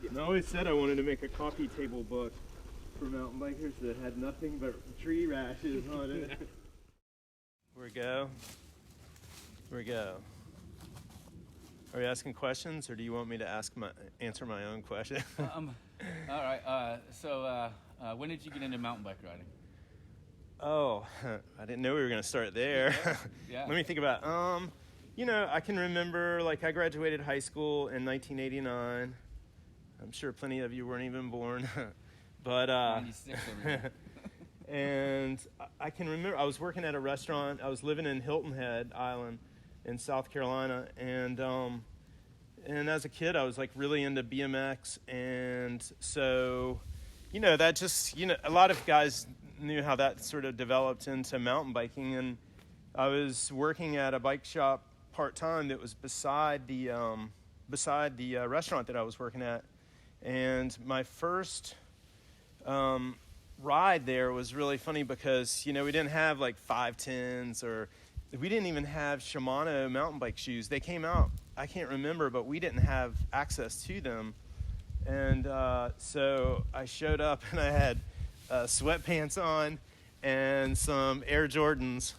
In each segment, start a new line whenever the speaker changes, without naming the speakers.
And I always said I wanted to make a coffee table book for mountain bikers that had nothing but tree rashes on it. Here we go. Here we go. Are you asking questions, or do you want me to answer my own question?
All right. So when did you get into mountain bike riding?
Oh, I didn't know we were going to start there.
Yeah.
Let me think about I can remember, like, I graduated high school in 1989. I'm sure plenty of you weren't even born. But
96 over here.
and I can remember I was working at a restaurant. I was living in Hilton Head Island in South Carolina, and as a kid I was like really into BMX, and so that just a lot of guys knew how that sort of developed into mountain biking. And I was working at a bike shop part-time that was beside the restaurant that I was working at, and my first ride there was really funny because we didn't have like 510s, or we didn't even have Shimano mountain bike shoes. They came out, I can't remember, but we didn't have access to them. And so I showed up and I had sweatpants on and some Air Jordans.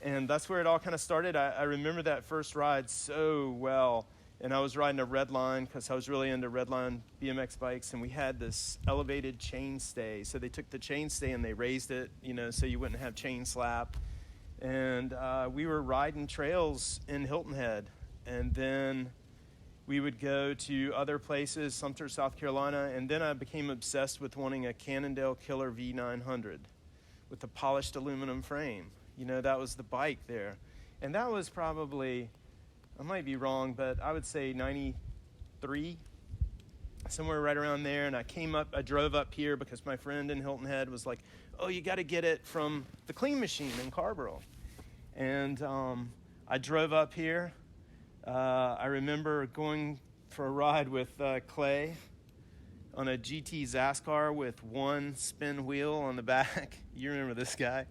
And that's where it all kind of started. I remember that first ride so well. And I was riding a Redline because I was really into Redline BMX bikes. And we had this elevated chainstay. So they took the chainstay and they raised it, so you wouldn't have chain slap. And we were riding trails in Hilton Head. And then we would go to other places, Sumter, South Carolina. And then I became obsessed with wanting a Cannondale Killer V900 with a polished aluminum frame. That was the bike there. And that was probably, I might be wrong, but I would say 93, somewhere right around there. And I drove up here because my friend in Hilton Head was like, oh, you got to get it from the Clean Machine in Carborough. And I drove up here. I remember going for a ride with Clay on a GT Zascar with one spin wheel on the back. You remember this guy.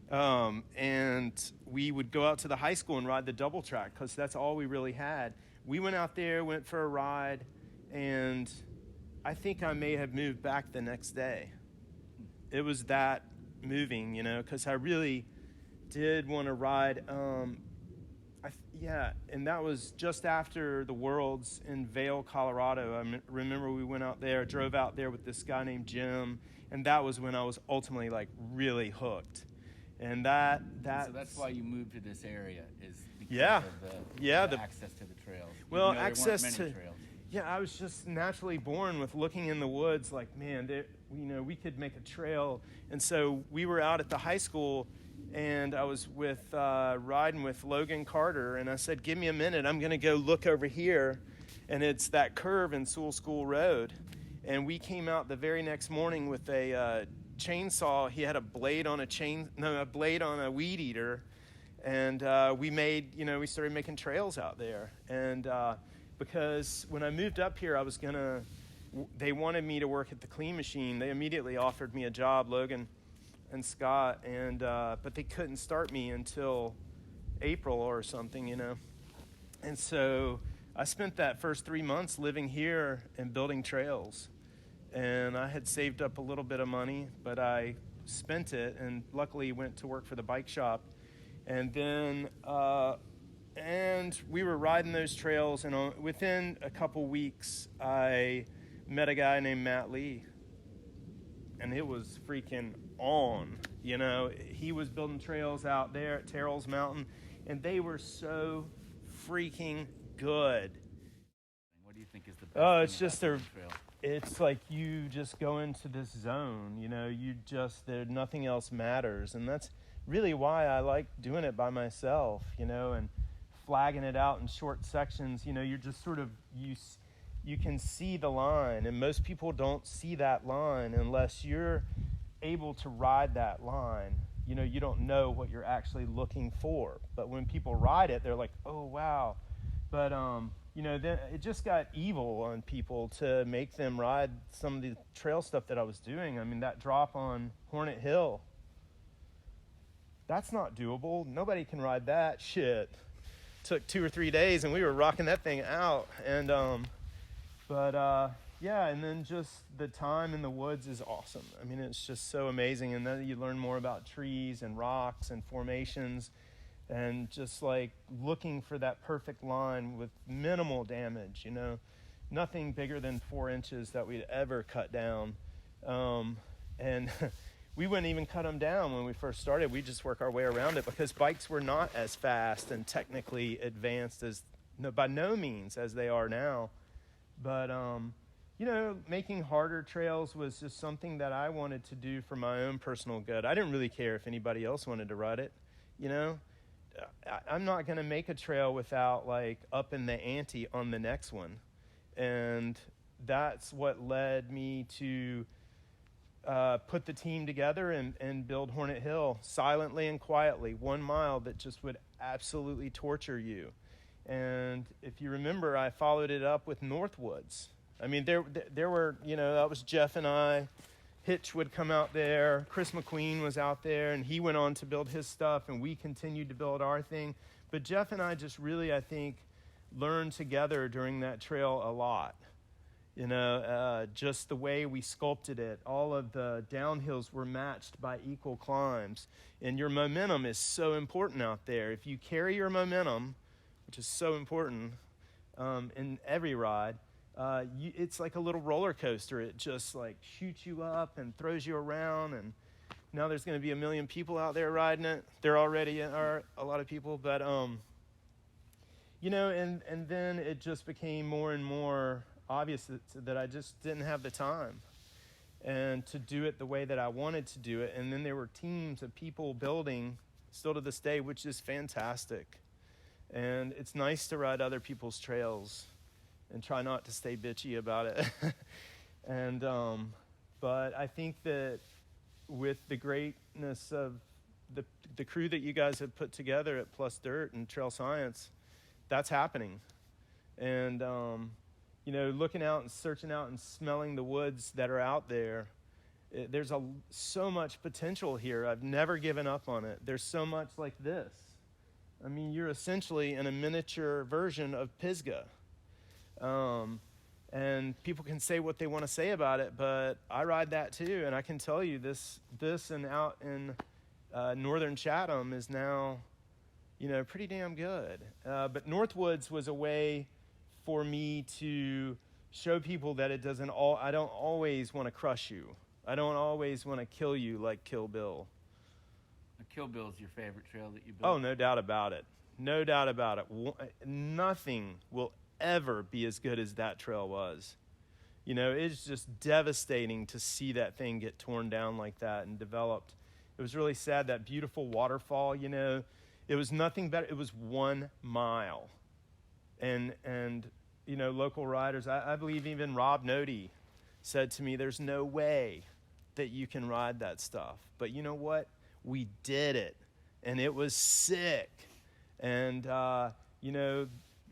And we would go out to the high school and ride the double track because that's all we really had. We went out there, went for a ride, and I think I may have moved back the next day. It was that moving, because I really did want to ride. And that was just after the Worlds in Vail, Colorado. I remember we went out there, drove out there with this guy named Jim, and that was when I was ultimately like really hooked. And so
that's why you moved to this area, is because of the access to the trails.
Well,
access to trails.
Yeah, I was just naturally born with looking in the woods like, man, we could make a trail. And so we were out at the high school, and I was riding with Logan Carter, and I said, give me a minute, I'm going to go look over here, and it's that curve in Sewell School Road. And we came out the very next morning with a chainsaw. He had a blade on a weed eater, and we started making trails out there. And because when I moved up here, they wanted me to work at the Clean Machine. They immediately offered me a job, Logan and Scott, and but they couldn't start me until April or something, And so I spent that first 3 months living here and building trails. And I had saved up a little bit of money, but I spent it and luckily went to work for the bike shop. And then and we were riding those trails, and within a couple weeks, I met a guy named Matt Lee. And it was freaking on, He was building trails out there at Terrell's Mountain, and they were so freaking good.
What do you think is the best
it's just
trail?
It's like you just go into this zone, nothing else matters. And that's really why I like doing it by myself, and flagging it out in short sections. You're just sort of, you can see the line, and most people don't see that line unless you're able to ride that line. You don't know what you're actually looking for. But when people ride it, they're like, oh, wow. But, then it just got evil on people to make them ride some of the trail stuff that I was doing. I mean, that drop on Hornet Hill, that's not doable. Nobody can ride that shit. Took 2 or 3 days, and we were rocking that thing out. And But yeah, and then just the time in the woods is awesome. I mean, it's just so amazing. And then you learn more about trees and rocks and formations, and just like looking for that perfect line with minimal damage, you know, nothing bigger than 4 inches that we'd ever cut down. And we wouldn't even cut them down when we first started. We just work our way around it because bikes were not as fast and technically advanced as, no, by no means as they are now. But, you know, making harder trails was just something that I wanted to do for my own personal good. I didn't really care if anybody else wanted to ride it, you know. I'm not going to make a trail without, like, upping the ante on the next one. And that's what led me to put the team together and build Hornet Hill silently and quietly, 1 mile that just would absolutely torture you. And if you remember, I followed it up with Northwoods. I mean, there were, you know, that was Jeff and I. Hitch would come out there. Chris McQueen was out there, and he went on to build his stuff, and we continued to build our thing. But Jeff and I just really, I think, learned together during that trail a lot. You know, just the way we sculpted it. All of the downhills were matched by equal climbs. And your momentum is so important out there. If you carry your momentum, which is so important in every ride, it's like a little roller coaster. It just like shoots you up and throws you around. And now there's going to be 1 million people out there riding it. There already are a lot of people. But, you know, and then it just became more and more obvious that I just didn't have the time and to do it the way that I wanted to do it. And then there were teams of people building still to this day, which is fantastic. And it's nice to ride other people's trails and try not to stay bitchy about it. And but I think that with the greatness of the crew that you guys have put together at Plus Dirt and Trail Science, that's happening. And you know, looking out and searching out and smelling the woods that are out there, there's so much potential here. I've never given up on it. There's so much like this. I mean, you're essentially in a miniature version of Pisgah. And people can say what they want to say about it, but I ride that too. And I can tell you this and out in northern Chatham is now, you know, pretty damn good. But Northwoods was a way for me to show people that I don't always want to crush you. I don't always want to kill you like Kill Bill.
Kill Bill is your favorite trail that you built?
Oh, no doubt about it. No doubt about it. Nothing will ever be as good as that trail was. You know, it's just devastating to see that thing get torn down like that and developed. It was really sad, that beautiful waterfall, you know. It was nothing better. It was 1 mile. And you know, local riders, I believe even Rob Nody said to me, there's no way that you can ride that stuff. But you know what? We did it. And it was sick. And, you know,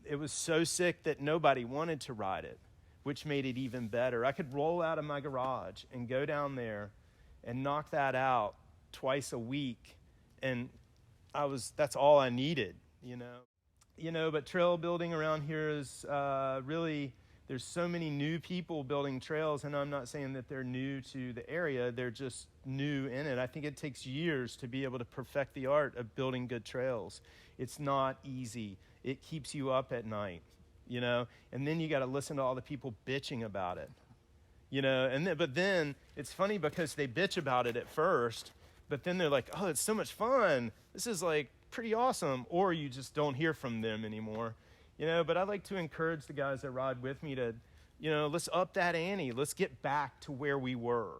it was so sick that nobody wanted to ride it, which made it even better. I could roll out of my garage and go down there and knock that out twice a week. And that's all I needed, you know. You know, but trail building around here is really, there's so many new people building trails, and I'm not saying that they're new to the area, they're just new in it. I think it takes years to be able to perfect the art of building good trails. It's not easy. It keeps you up at night, you know, and then you got to listen to all the people bitching about it, you know, but then it's funny because they bitch about it at first, but then they're like, oh, it's so much fun. This is like pretty awesome. Or you just don't hear from them anymore, you know. But I like to encourage the guys that ride with me to, you know, let's up that ante. Let's get back to where we were.